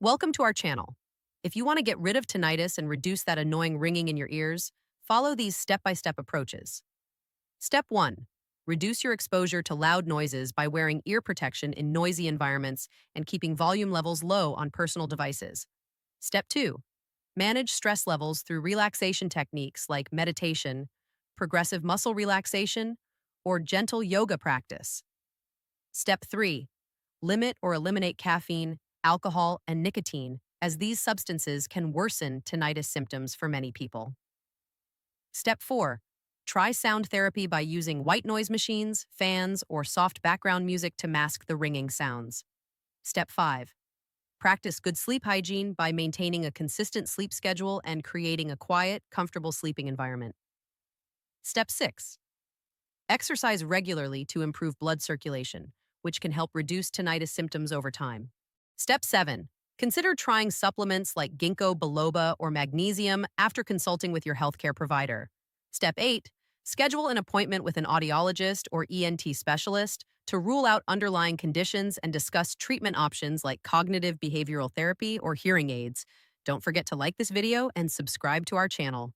Welcome to our channel. If you want to get rid of tinnitus and reduce that annoying ringing in your ears, follow these step-by-step approaches. Step 1. Reduce your exposure to loud noises by wearing ear protection in noisy environments and keeping volume levels low on personal devices. Step 2. Manage stress levels through relaxation techniques like meditation, progressive muscle relaxation, or gentle yoga practice. Step 3. Limit or eliminate caffeine, alcohol, and nicotine, as these substances can worsen tinnitus symptoms for many people. Step 4. Try sound therapy by using white noise machines, fans, or soft background music to mask the ringing sounds. Step 5. Practice good sleep hygiene by maintaining a consistent sleep schedule and creating a quiet, comfortable sleeping environment. Step 6. Exercise regularly to improve blood circulation, which can help reduce tinnitus symptoms over time. Step 7. Consider trying supplements like ginkgo biloba or magnesium after consulting with your healthcare provider. Step 8. Schedule an appointment with an audiologist or ENT specialist to rule out underlying conditions and discuss treatment options like cognitive behavioral therapy or hearing aids. Don't forget to like this video and subscribe to our channel.